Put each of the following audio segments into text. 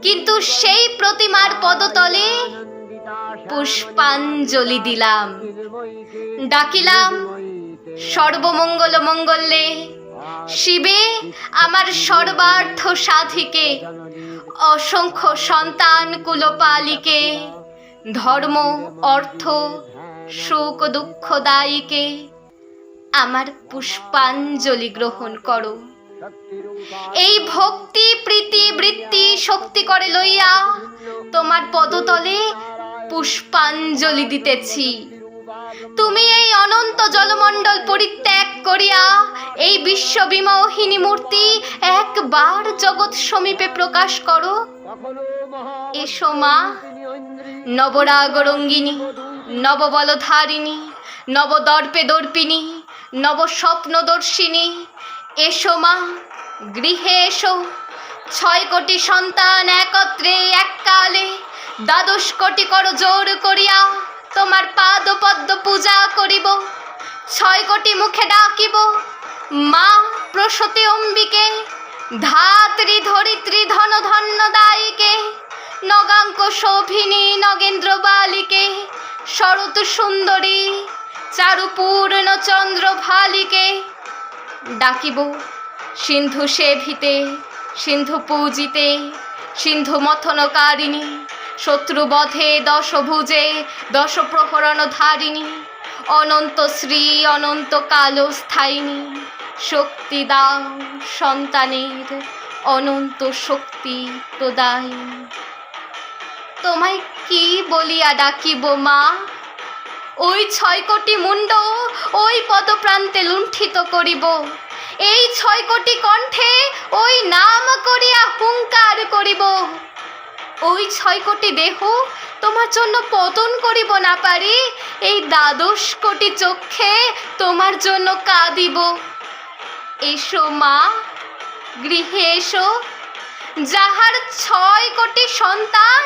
কিন্তু সেই প্রতিমার পদতলে পুষ্পাঞ্জলি দিলাম, ডাকিলাম সর্বমঙ্গল মঙ্গলে, শিবে আমার সর্বার্থ সাধিকে, অসংখ্য সন্তান কুলপালিকে, ধর্ম অর্থ সুখ দুঃখ দায়ীকে আমার পুষ্পাঞ্জলি গ্রহণ করো। এই ভক্তি প্রীতি বৃত্তি শক্তি করে লইয়া তোমার পদতলে পুষ্পাঞ্জলি দিতেছি। তুমি এই অনন্ত জলমণ্ডল পরিত্যাগ করিয়া এই বিশ্ববিমোহিনী মূর্তি একবার জগৎ সমীপে প্রকাশ করো। এসো মা, নবরাগরঙ্গিনী, নববলধারিণী, নবদর্পে দর্পিনী, নবস্বপ্নদর্শিনী, এসো মা, গৃহে এসো। 6 কোটি সন্তান একত্রে এককালে 12 কোটি করজোড় করিয়া তোমার পাদপদ্ম পূজা করিব। 6 কোটি মুখে ডাকিব, মা প্রসূতি অম্বিকে, ধাত্রী ধরিত্রী ধন ধন্য দায়ীকে, নগাঙ্ক শোভিনী নগেন্দ্র বালিকে, শরৎ সুন্দরী চারুপূর্ণ চন্দ্র ভালিকে ডাকিব। সিন্ধু সেভিতে, সিন্ধু পূজিতে, সিন্ধু মথনকারিণী, শত্রুবধে 10 ভুজে 10 প্রহরণ ধারিণী, অনন্ত শ্রী অনন্ত কালস্থায়িনী, শক্তি দাও সন্তানের অনন্ত শক্তি প্রদায়িনী। তোমায় কি বলিয়া ডাকিব মা? ওই 6 কোটি মুন্ড ওই পদপ্রান্তে লুণ্ঠিত করিব। এই 6 কোটি কণ্ঠে ওই নাম করিয়া হুঙ্কার করিব। ওই 6 কোটি দেহ তোমার জন্য পতন করিব না পারি, এই 12 কোটি চক্ষে তোমার জন্য কাঁদিব। এসো মা, গৃহে এসো। যাহার 6 কোটি সন্তান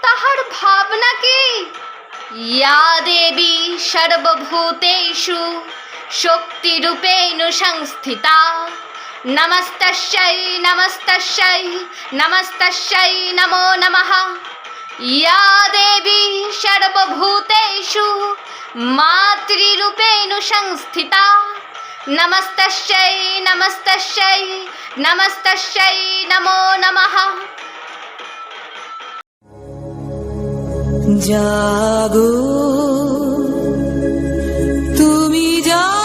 তাহার ভাবনা কি? ইয়া দেবী সর্বভূতেষু শক্তিরূপেণ সংস্থিতা, নমস্তস্যৈ নমস্তস্যৈ নমস্তস্যৈ নমো নমঃ। ইয়া দেবী সর্বভূতেষু মাতৃরূপেণ সংস্থিতা, নমস্তস্যৈ নমস্তস্যৈ নমস্তস্যৈ নমো নমঃ। জাগো তুমি জাগো,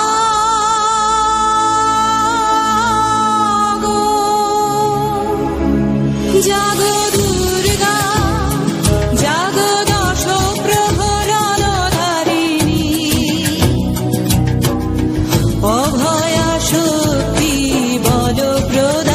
জাগো দুর্গা, জাগো 10 প্রহরণ ধারিণী, অভয়া